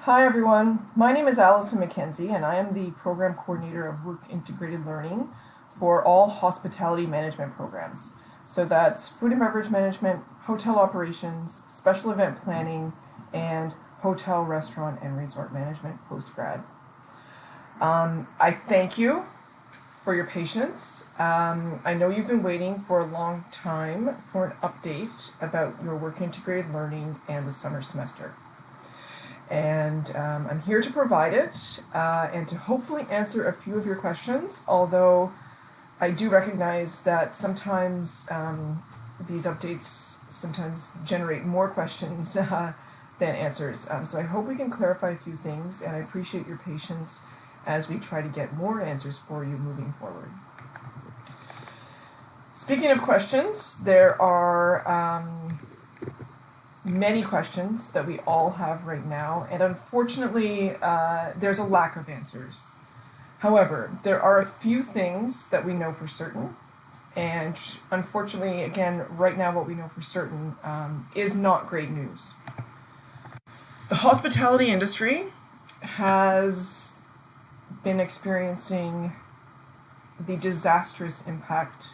Hi everyone, my name is Allison McKenzie and I am the Program Coordinator of Work Integrated Learning for all hospitality management programs. So that's food and beverage management, hotel operations, special event planning, and hotel, restaurant, and resort management post-grad. I thank you for your patience. I know you've been waiting for a long time for an update about your work integrated learning and the summer semester. And I'm here to provide it and to hopefully answer a few of your questions, although I do recognize that sometimes these updates sometimes generate more questions than answers. So I hope we can clarify a few things, and I appreciate your patience as we try to get more answers for you moving forward. Speaking of questions, there are many questions that we all have right now, and unfortunately there's a lack of answers. However, there are a few things that we know for certain, and unfortunately, again, right now what we know for certain is not great news. The hospitality industry has been experiencing the disastrous impact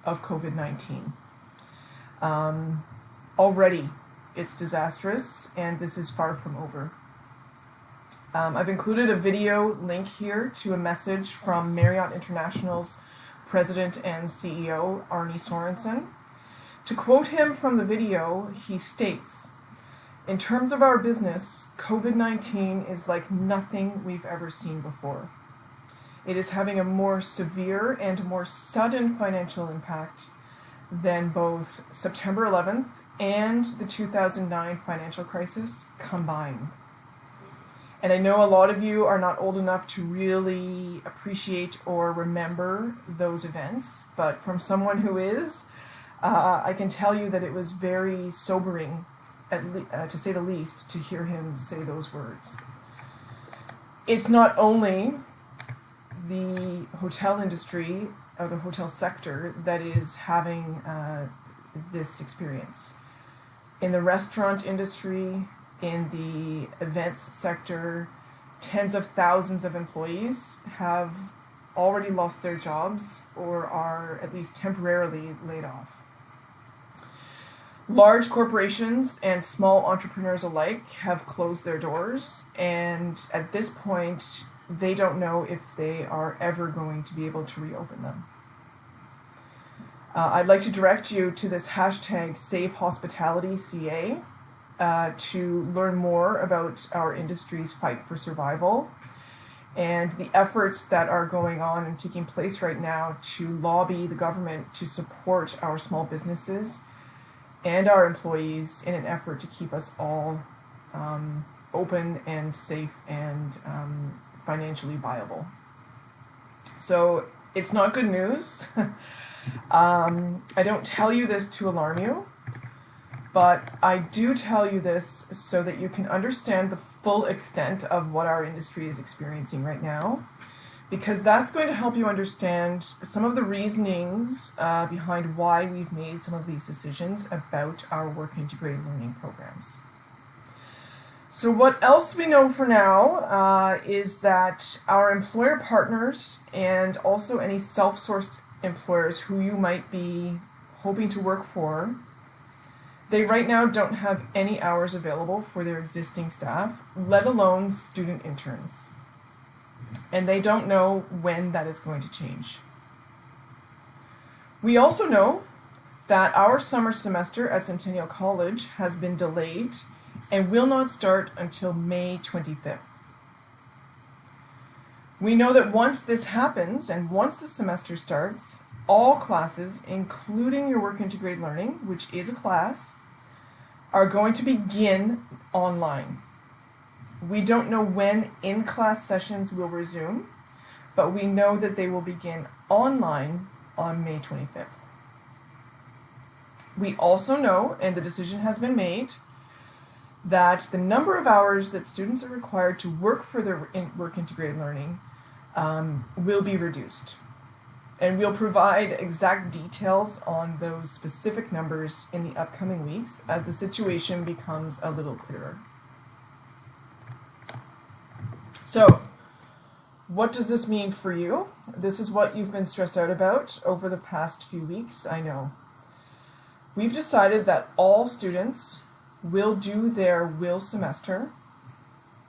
of COVID-19. Already, it's disastrous, and this is far from over. I've included a video link here to a message from Marriott International's President and CEO, Arne Sorensen. To quote him from the video, he states, "In terms of our business, COVID-19 is like nothing we've ever seen before. It is having a more severe and more sudden financial impact than both September 11th and the 2009 financial crisis combined." And I know a lot of you are not old enough to really appreciate or remember those events, but from someone who is, I can tell you that it was very sobering, to say the least, to hear him say those words. It's not only the hotel industry, or the hotel sector, that is having this experience. In the restaurant industry, in the events sector, tens of thousands of employees have already lost their jobs or are at least temporarily laid off. Large corporations and small entrepreneurs alike have closed their doors, and at this point, they don't know if they are ever going to be able to reopen them. I'd like to direct you to this hashtag SaveHospitalityCA to learn more about our industry's fight for survival and the efforts that are going on and taking place right now to lobby the government to support our small businesses and our employees in an effort to keep us all open and safe and financially viable. So it's not good news. I don't tell you this to alarm you, but I do tell you this so that you can understand the full extent of what our industry is experiencing right now, because that's going to help you understand some of the reasonings behind why we've made some of these decisions about our work integrated learning programs. So what else we know for now is that our employer partners and also any self-sourced employers who you might be hoping to work for, they right now don't have any hours available for their existing staff, let alone student interns. And they don't know when that is going to change. We also know that our summer semester at Centennial College has been delayed and will not start until May 25th. We know that once this happens and once the semester starts, all classes, including your work integrated learning, which is a class, are going to begin online. We don't know when in-class sessions will resume, but we know that they will begin online on May 25th. We also know, and the decision has been made, that the number of hours that students are required to work for their work integrated learning will be reduced. And we'll provide exact details on those specific numbers in the upcoming weeks as the situation becomes a little clearer. So, what does this mean for you? This is what you've been stressed out about over the past few weeks, I know. We've decided that all students will do their WIL semester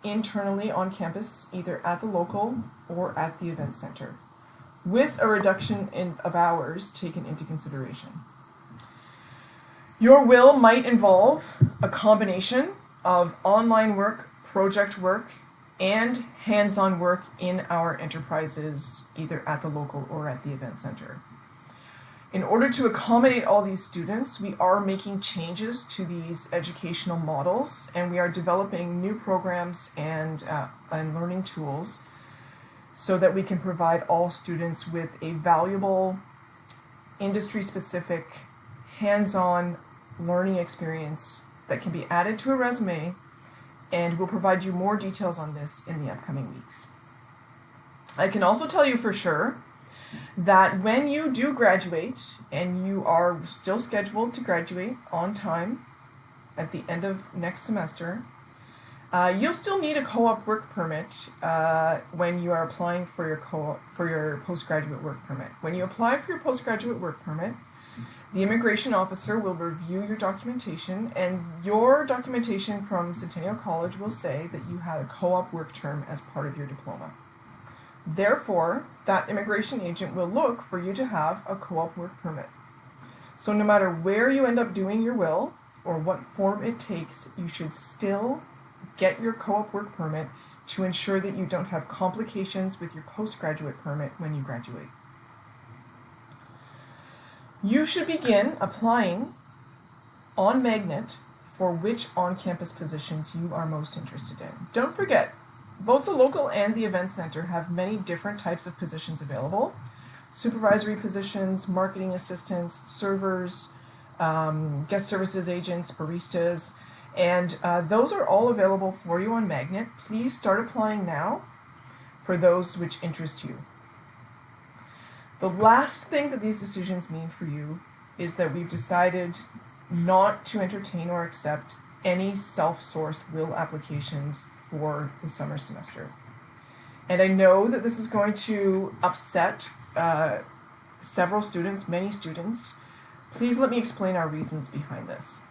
internally on campus, either at the local or at the event center, with a reduction of hours taken into consideration. Your WIL might involve a combination of online work, project work, and hands-on work in our enterprises, either at the local or at the event center. In order to accommodate all these students, we are making changes to these educational models, and we are developing new programs and learning tools so that we can provide all students with a valuable, industry-specific, hands-on learning experience that can be added to a resume, and we'll provide you more details on this in the upcoming weeks. I can also tell you for sure that when you do graduate, and you are still scheduled to graduate on time at the end of next semester, you'll still need a co-op work permit when you are applying for your postgraduate work permit. When you apply for your postgraduate work permit, the immigration officer will review your documentation, and your documentation from Centennial College will say that you had a co-op work term as part of your diploma. Therefore, that immigration agent will look for you to have a co-op work permit. So no matter where you end up doing your WIL or what form it takes, you should still get your co-op work permit to ensure that you don't have complications with your postgraduate permit when you graduate. You should begin applying on Magnet for which on-campus positions you are most interested in. Don't forget, both the local and the event center have many different types of positions available. Supervisory positions, marketing assistants, servers, guest services agents, baristas, and those are all available for you on Magnet. Please start applying now for those which interest you. The last thing that these decisions mean for you is that we've decided not to entertain or accept any self-sourced WIL applications for the summer semester. And I know that this is going to upset several students, many students. Please let me explain our reasons behind this.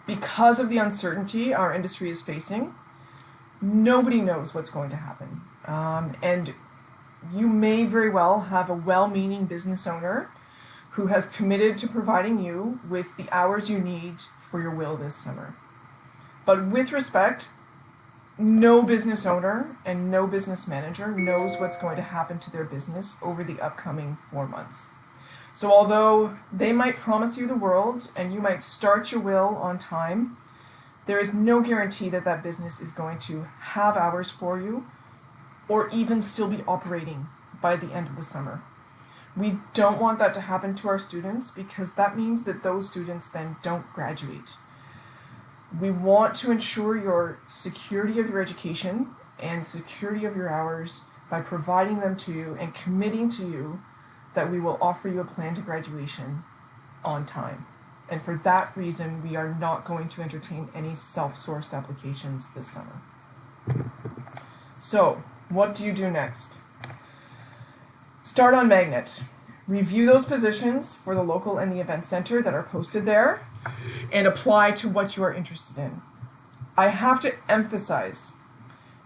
Because of the uncertainty our industry is facing, nobody knows what's going to happen. And you may very well have a well-meaning business owner who has committed to providing you with the hours you need for your WIL this summer. But with respect, no business owner and no business manager knows what's going to happen to their business over the upcoming 4 months. So although they might promise you the world and you might start your WIL on time, there is no guarantee that that business is going to have hours for you or even still be operating by the end of the summer. We don't want that to happen to our students because that means that those students then don't graduate. We want to ensure your security of your education and security of your hours by providing them to you and committing to you that we will offer you a plan to graduation on time. And for that reason, we are not going to entertain any self-sourced applications this summer. So, what do you do next? Start on Magnet. Review those positions for the local and the event center that are posted there and apply to what you are interested in. I have to emphasize,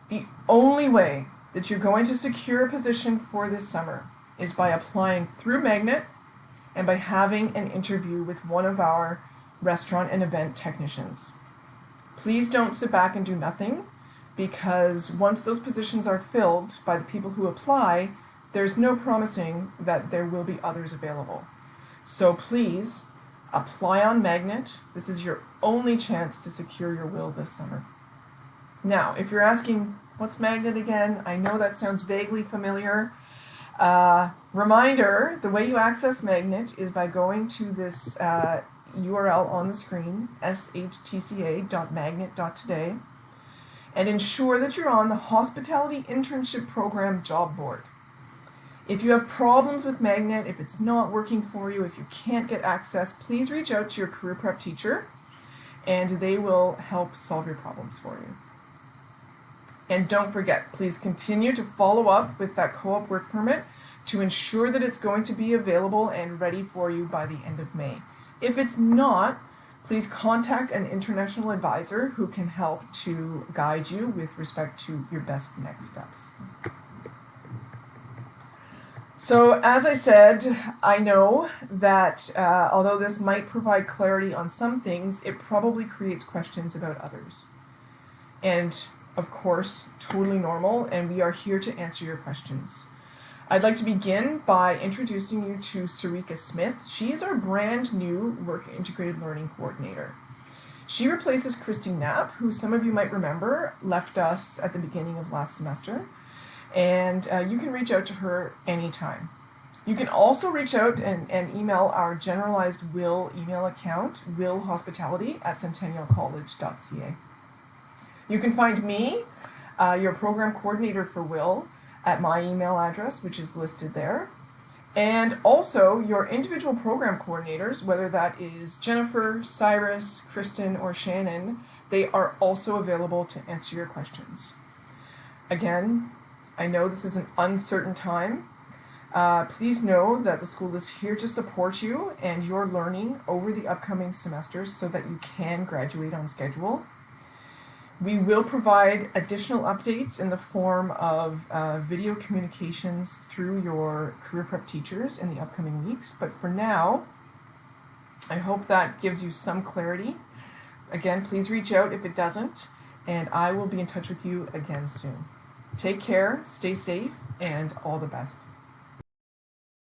the only way that you're going to secure a position for this summer is by applying through Magnet and by having an interview with one of our restaurant and event technicians. Please don't sit back and do nothing, because once those positions are filled by the people who apply, there's no promising that there will be others available. So please apply on Magnet. This is your only chance to secure your WIL this summer. Now, if you're asking, what's Magnet again? I know that sounds vaguely familiar. Reminder, the way you access Magnet is by going to this URL on the screen, shtca.magnet.today, and ensure that you're on the Hospitality Internship Program job board. If you have problems with Magnet, if it's not working for you, if you can't get access, please reach out to your career prep teacher and they will help solve your problems for you. And don't forget, please continue to follow up with that co-op work permit to ensure that it's going to be available and ready for you by the end of May. If it's not, please contact an international advisor who can help to guide you with respect to your best next steps. So as I said, I know that although this might provide clarity on some things, it probably creates questions about others. And of course, totally normal, and we are here to answer your questions. I'd like to begin by introducing you to Sarika Smith. She is our brand new Work Integrated Learning Coordinator. She replaces Christy Knapp, who some of you might remember left us at the beginning of last semester, and you can reach out to her anytime. You can also reach out and email our generalized WIL email account, willhospitality@centennialcollege.ca. You can find me, your program coordinator for WIL, at my email address, which is listed there. And also your individual program coordinators, whether that is Jennifer, Cyrus, Kristen, or Shannon, they are also available to answer your questions. Again, I know this is an uncertain time. Please know that the school is here to support you and your learning over the upcoming semesters so that you can graduate on schedule. We will provide additional updates in the form of video communications through your career prep teachers in the upcoming weeks, but for now, I hope that gives you some clarity. Again, please reach out if it doesn't, and I will be in touch with you again soon. Take care, stay safe, and all the best.